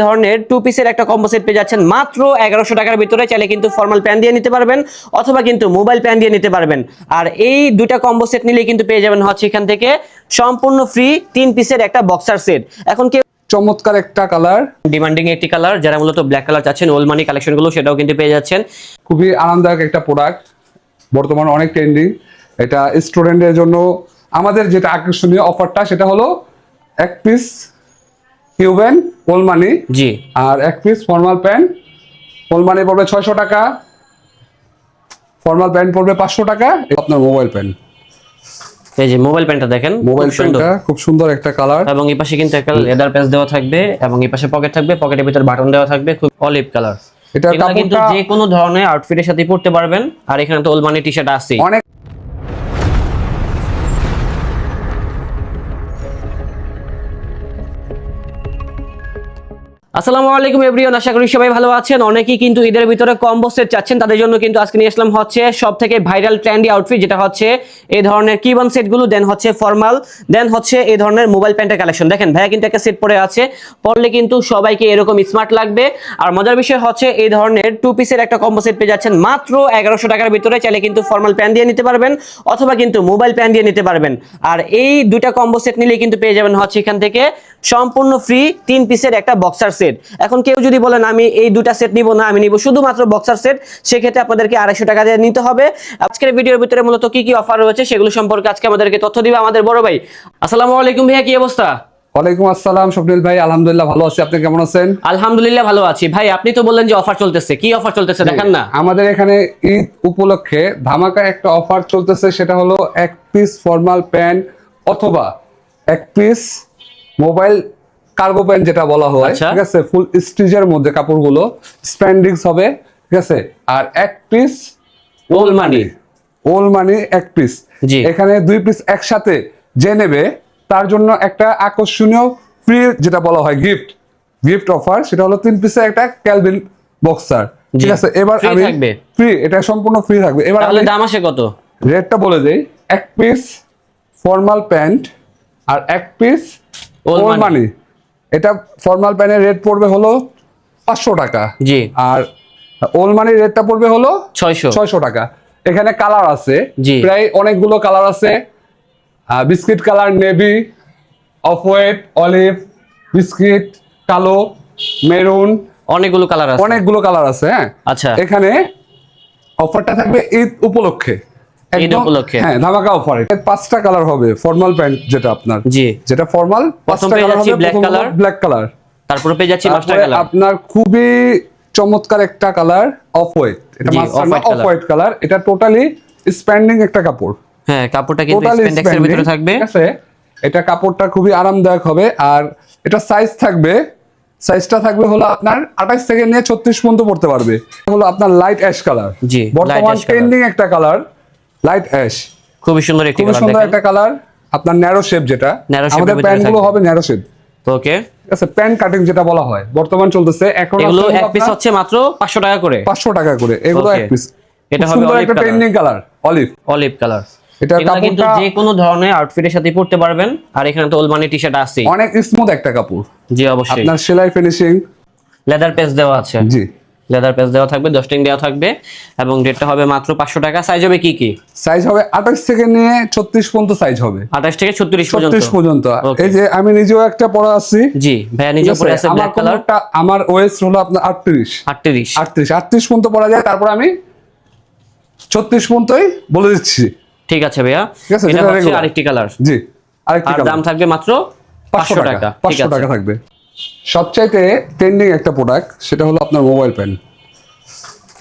ধরনের টু পিসের একটা কম্বো সেট পেয়ে যাচ্ছেন মাত্র 1100 টাকার ভিতরে। চাইলে কিন্তু ফর্মাল প্যান্ট দিয়ে নিতে পারবেন অথবা কিন্তু মোবাইল প্যান্ট দিয়ে নিতে পারবেন। আর এই দুইটা কম্বো সেট নিলে কিন্তু পেয়ে যাবেন হচ্ছে এখান থেকে সম্পূর্ণ ফ্রি 3 পিসের একটা বক্সার সেট। এখন কি চমৎকার একটা কালার, ডিমান্ডিং একটি কালার, যারা মূলত ব্ল্যাক কালার চাচ্ছেন ওল্ড মানি কালেকশনগুলো সেটাও কিন্তু পেয়ে যাচ্ছেন। খুবই আরামদায়ক একটা প্রোডাক্ট, বর্তমানে অনেক ট্রেন্ডিং। এটা স্টুডেন্টের জন্য আমাদের যেটা আকর্ষণীয় অফারটা সেটা হলো এক পিস কিউবেন ওল্ড মানি জি, আর এক পিস ফর্মাল প্যান্ট। ওল্ড মানি পড়বে 600 টাকা, ফর্মাল প্যান্ট পড়বে 500 টাকা। আপনার মোবাইল প্যান্ট, এই যে মোবাইল প্যান্টটা দেখেন, মোবাইল প্যান্টটা খুব সুন্দর একটা কালার এবং এই পাশে কিন্তু একটা লেদার প্যাচ দেওয়া থাকবে এবং এই পাশে পকেট থাকবে, পকেটের ভিতর বাটন দেওয়া থাকবে, খুব অলিভ কালার। এটা কিন্তু যে কোনো ধরনের আউটফিটের সাথে পরতে পারবেন। আর এখানে তো ওল্ড মানি টি-শার্ট আছে অনেক। আসসালামু আলাইকুম এভরিওয়ান, আশা করি সবাই ভালো আছেন। অনেকেই কিন্তু ঈদের ভিতরে কম্বো সেট চাচ্ছেন, তাদের জন্য কিন্তু আজকে নিয়ে আসলাম হচ্ছে সবথেকে ভাইরাল ট্রেন্ডি আউটফিট, যেটা হচ্ছে এই ধরনের কিবন সেটগুলো, দেন হচ্ছে ফর্মাল, দেন হচ্ছে এই ধরনের মোবাইল প্যান্টের কালেকশন। দেখেন ভাইয়া কিন্তু একটা সেট পরে আছে, পরলে কিন্তু সবাইকে এরকম স্মার্ট লাগবে। আর মজার বিষয় হচ্ছে এই ধরনের টু পিসের একটা কম্বো সেট পেয়ে যাচ্ছেন মাত্র 1100 টাকার ভিতরে। চাইলে কিন্তু ফর্মাল প্যান্ট দিয়ে নিতে পারবেন অথবা কিন্তু মোবাইল প্যান্ট দিয়ে নিতে পারবেন। আর এই দুইটা কম্বো সেট নিলে কিন্তু পেয়ে যাবেন হচ্ছে এখান থেকে সম্পূর্ণ ফ্রি 3 পিসের একটা বক্সার সেট। এখন কেউ যদি বলেন আমি এই দুটা সেট নিব না, আমি নিব শুধুমাত্র বক্সার সেট, সেক্ষেত্রে আপনাদেরকে 250 টাকা দিয়ে নিতে হবে। আজকের ভিডিওর ভিতরে মূলত কি কি অফার রয়েছে সেগুলো সম্পর্কে আজকে আমাদেরকে তথ্য দিবে আমাদের বড় ভাই। আসসালামু আলাইকুম ভাইয়া, কি অবস্থা? ওয়ালাইকুম আসসালাম স্বপ্নিল ভাই, আলহামদুলিল্লাহ ভালো আছি। আপনি কেমন আছেন? আলহামদুলিল্লাহ ভালো আছি। ভাই আপনি তো বললেন যে অফার চলতেছে, কি অফার চলতেছে দেখেন না? আমাদের এখানে ঈদ উপলক্ষে ধামাকা একটা অফার চলতেছে, সেটা হলো এক পিস ফর্মাল প্যান্ট অথবা এক পিস মোবাইল কার্গো প্যান্ট যেটা বলা হয়, আচ্ছা। ঠিক আছে, ফুল স্টিচের মধ্যে কাপড়গুলো স্প্যান্ডিক্স হবে, ঠিক আছে। আর এক পিস ওল্ড মানি, ওল্ড মানি এক পিস। জি। এখানে 2 পিস একসাথে যে নেবে তার জন্য একটা আকর্ষণীয় ফ্রি যেটা বলা হয় গিফট, গিফট অফার, সেটা হলো 3 পিসের একটা ক্যালভিন বক্সার, ঠিক আছে। এবার Free আমি থাকবে? ফ্রি, এটা সম্পূর্ণ ফ্রি থাকবে। এবার তাহলে আমি দাম আসে কত? রেটটা বলে দেই। এক পিস ফর্মাল প্যান্ট আর এক পিস Old ওল্ড money। মানি, এটা ফর্মাল প্যান্টের রেট পড়বে হলো 500 টাকা, জি। আর ওল্ড মানির রেটটা পড়বে হলো 600 টাকা। এখানে কালার আছে, জি। প্রায় অনেকগুলো কালার আছে। Biscuit colour, navy, off white, olive, biscuit, কালো, মেরুন, অনেকগুলো কালার আছে। অনেকগুলো কালার আছে। হ্যাঁ, আচ্ছা। এখানে অফারটা থাকবে ঈদ উপলক্ষে, ঈদ উপলক্ষে? হ্যাঁ, ধামাকা অফার। 5টা কালার হবে ফর্মাল প্যান্ট, যেটা আপনার, জি, যেটা ফর্মাল, প্রথম 5টা পেয়ে কালার যাচ্ছি হবে। black color, ব্ল্যাক কালার, তারপরে পেয়ে যাচ্ছি মাস্টার কালার, আপনার খুবই চমৎকার একটা কালার অফ হোয়াইট। এটা জি, master off-white off color। White colour. এটা টোটালি স্প্যান্ডিং একটা কাপড়, হ্যাঁ কাপড়টা কিন্তু টোটালি স্প্যান্ডেক্সের ভিতরে থাকবে, ঠিক আছে। এটা কাপড়টা খুবই আরামদায়ক হবে। আর এটা সাইজ থাকবে, সাইজটা থাকবে হলো আপনার 28 থেকে নিয়ে 36 পর্যন্ত পড়তে পারবে। হলো আপনার লাইট অ্যাশ কালার, জি, বর্তমান light ash color। ট্রেন্ডিং একটা কালার, লাইট অ্যাশ, খুবই সুন্দর একটি খুবই কালার সুন্দর দেখেন। একটা কালার। আপনার ন্যারো শেপ, যেটা Narrow shape এর আমাদের ভিতরে প্যান্ট গুলো থাকবে। হবে ন্যারো শেপ, ওকে, ঠিক আছে। প্যান্ট কাটিং যেটা বলা হয় বর্তমান চলতেছে, এখন এগুলো এক পিস হচ্ছে মাত্র 500 টাকা করে। 500 টাকা করে এগুলো Okay। এক পিস। এটা হবে সুন্দর olive একটা color। Trending colour, olive. Olive colour. এটার এগুলো কিন্তু কাপড়টা যে কোনো ধরনের আউটফিটের সাথে পরতে পারবেন। আর এখানে তো ওল্ড মানি টি-শার্ট আছে, অনেক স্মুথ একটা কাপড়, জি অবশ্যই। আপনার সেলাই ফিনিশিং, লেদার পেজ দেওয়া আছে, জি, লেদার পেজ দেওয়া থাকবে, ডস্টিং দেওয়া থাকবে এবং রেটটা হবে মাত্র 500 টাকা। সাইজ হবে কি কি? সাইজ হবে 28 থেকে নিয়ে 36 পর্যন্ত সাইজ হবে, 28 থেকে 36 পর্যন্ত। 36 পর্যন্ত। Okay। এই যে আমি নিজেও একটা পরা আছি, জি ভাইয়া নিজে পরে আছে ব্ল্যাক কালার, আমার ওয়েস্ট হলো আপনার 38 পর্যন্ত পরা যায়। তারপর আমি 36 পর্যন্তই বলে দিচ্ছি, ঠিক আছে ভাইয়া। ঠিক আছে। এটা যেটা হচ্ছে regular। আরেকটি কালার, জি, আরেকটি আর কালার, দাম থাকবে মাত্র 500 টাকা। ঠিক 500 আছে। টাকা থাকবে। সবচাইতে ট্রেন্ডিং একটা প্রোডাক্ট, সেটা হলো আপনার মোবাইল প্যান্ট।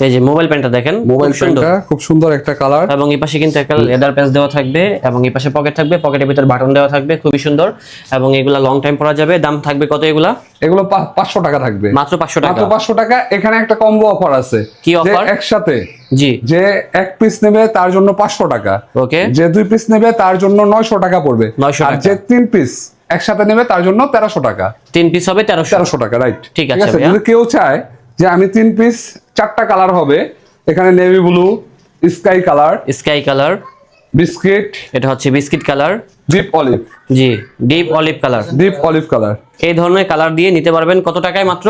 এই যে মোবাইল প্যান্টটা দেখেন, মোবাইল খুব সুন্দর। প্যান্টটা খুব সুন্দর একটা কালার, এবং এই পাশে কিন্তু একটা লেদার প্যাচ দেওয়া থাকবে এবং এই পাশে পকেট থাকবে, পকেটের ভিতর বাটন দেওয়া থাকবে, খুবই সুন্দর। এবং এগুলা লং টাইম পরা যাবে। দাম থাকবে কত এগুলা? এগুলো 500 টাকা থাকবে, মাত্র 500 টাকা। মাত্র 500 টাকা। এখানে একটা কম্বো অফার আছে। কি যে offer? একসাথে জি, যে এক পিস নেবে তার জন্য 500 টাকা, ওকে, যে 2 পিস নেবে তার জন্য 900 টাকা পড়বে, 900 আর টাকা। যে 3 পিস একসাথে নেবে তার জন্য 1300 টাকা। 3 পিস হবে 1300 1300 টাকা, রাইট। ঠিক আছে ভাইয়া। যদি কেউ চায় যে আমি 3 পিস 4টা কালার হবে, এখানে navy blue, sky colour, sky colour, biscuit, এটা হচ্ছে বিস্কিট কালার, ডিপ অলিভ, জি deep olive colour. Deep olive colour. এই ধরনের কালার দিয়ে নিতে পারবেন কত টাকায়? মাত্র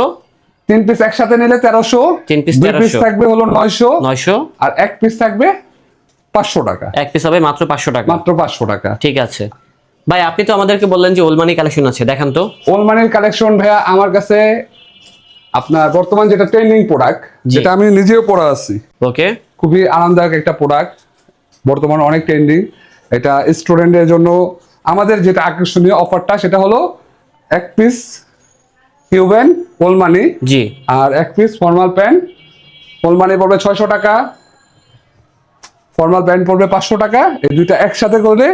3 পিস একসাথে নিলে 1300, 3 পিস 2 পিস 1300, থাকবে হলো 900, 900, আর 1 পিস থাকবে 500 টাকা। এক পিস হবে মাত্র 500 টাকা। মাত্র 500 টাকা। ঠিক আছে ভাই, আপনি তো আমাদেরকে বললেন যে ওলমানি কালেকশন আছে, দেখান তো। ওলমানির কালেকশন ভাইয়া আমার কাছে আপনার বর্তমান যেটা ট্রেন্ডিং প্রোডাক্ট, জি। যেটা আমি নিজেও পরে আছি, ওকে, খুবই আরামদায়ক একটা প্রোডাক্ট, বর্তমানে অনেক ট্রেন্ডিং। এটা স্টুডেন্টের জন্য আমাদের যেটা আকর্ষণীয় অফারটা সেটা হলো 1 পিস কিউবেন ওলমানি, জি আর 1 পিস ফর্মাল প্যান্ট। ওলমানি পড়বে 600 টাকা, ফর্মাল প্যান্ট পড়বে 500 টাকা। এই দুইটা একসাথে করলে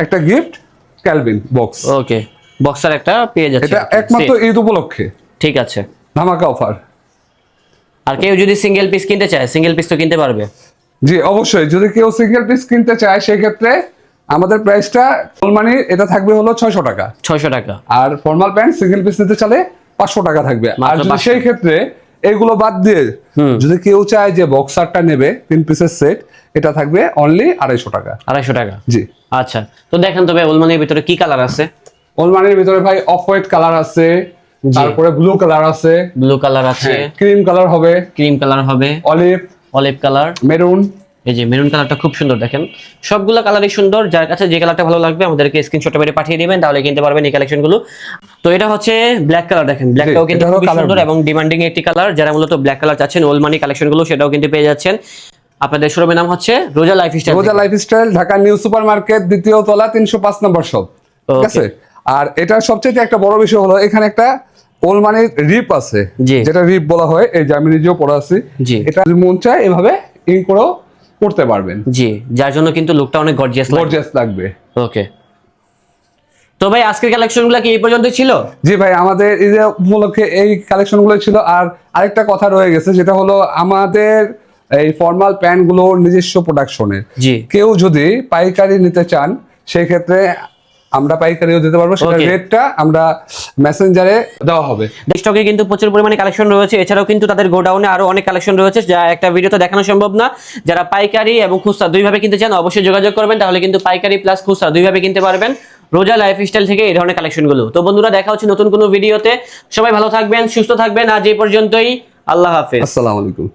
একটা গিফট ক্যালভিন বক্স। ওকে, বক্সার একটা পেয়ে যাচ্ছে। এটা একমাত্র ঈদ উপলক্ষে ঠিক আছে। ধামাকা অফার। আর কেউ যদি সিঙ্গেল পিস কিনতে চায়, সিঙ্গেল পিস তো কিনতে পারবে। জি অবশ্যই, যদি কেউ সিঙ্গেল পিস কিনতে চায় সেই ক্ষেত্রে আমাদের প্রাইসটা ওলমানি এটা থাকবে হলো 600 টাকা, 600 টাকা। আর ফর্মাল প্যান্ট সিঙ্গেল পিস নিতে চাইলে 500 টাকা থাকবে। আর মাত্র যদি 500 সেই ক্ষেত্রে এগুলো বাদ দিয়ে যদি কেউ চায় যে বক্সারটা নেবে 3 পিসের সেট, এটা থাকবে অনলি 250 টাকা। 250 টাকা। জি আচ্ছা, তো দেখেন তবে ওলমানির ভিতরে কি কালার আছে। ওলমানির ভিতরে ভাই অফ হোয়াইট কালার আছে, তারপরে ব্লু কালার আছে, ব্লু কালার আছে, ক্রিম কালার হবে, ক্রিম কালার হবে, অলিভ, অলিভ কালার, মেরুন। এই যে মেরুন কালারটা খুব সুন্দর, দেখেন সবগুলো কালারই সুন্দর। যার কাছে যে কালারটা ভালো লাগবে আমাদেরকে স্ক্রিনশট মেরে পাঠিয়ে দিবেন, তাহলে কিনতে পারবেন এই কালেকশনগুলো। তো এটা হচ্ছে ব্ল্যাক কালার, দেখেন ব্ল্যাকটাও কিন্তু এটা হলো খুব colour সুন্দর black। এবং ডিমান্ডিং একটি কালার। যারা মূলত ব্ল্যাক কালার চাচ্ছেন ওলমানি কালেকশনগুলো, সেটাও কিন্তু পেয়ে যাচ্ছেন। আপনাদের শোরুমের নাম হচ্ছে রোজা লাইফস্টাইল। রোজা lifestyle, Dhaka new super market, দ্বিতীয় তলা, 305 নম্বর শপ। ঠিক আছে। আর এটা সবচেয়ে একটা বড় বিষয় হলো এখানে একটা ওলমানির রিপ আছে, জি। যেটা রিপ বলা হয়। এই যে আমি নিজেও পরে আছি, জি। এটা যদি মন চায় এভাবে ইন করেও করতে পারবেন। জি, যার জন্য কিন্তু লুকটা অনেক গর্জিয়াস লাগবে। গর্জিয়াস লাগবে। ওকে, তো ভাই আজকের কালেকশনগুলো কি এই পর্যন্তই ছিল? জি ভাই, আমাদের এই যে উপলক্ষে এই কালেকশনগুলো ছিল। আর আরেকটা কথা রয়ে গেছে, যেটা হলো আমাদের এই ফর্মাল প্যান্ট গুলো নিজস্ব প্রোডাকশনের। জি। কেউ যদি পাইকারি নিতে চান সেই ক্ষেত্রে আমরা পাইকারিও দিতে পারবো, সেটা Okay. রেটটা আমরা মেসেঞ্জারে দেওয়া হবে। স্টকে কিন্তু প্রচুর পরিমাণে কালেকশন রয়েছে। এছাড়াও কিন্তু তাদের গোডাউনে আরো অনেক কালেকশন রয়েছে, যা একটা ভিডিওতে দেখানো সম্ভব না। যারা পাইকারি এবং খুচরা দুইভাবে কিনতে চান অবশ্যই যোগাযোগ করবেন, তাহলে কিন্তু পাইকারি প্লাস খুচরা দুইভাবে কিনতে পারবেন রোজা লাইফস্টাইল থেকে এই ধরনের কালেকশনগুলো। তো বন্ধুরা, দেখা হচ্ছে নতুন কোনো ভিডিওতে। সবাই ভালো থাকবেন, সুস্থ থাকবেন। আজ এই পর্যন্তই, আল্লাহ হাফেজ। আসসালামু আলাইকুম।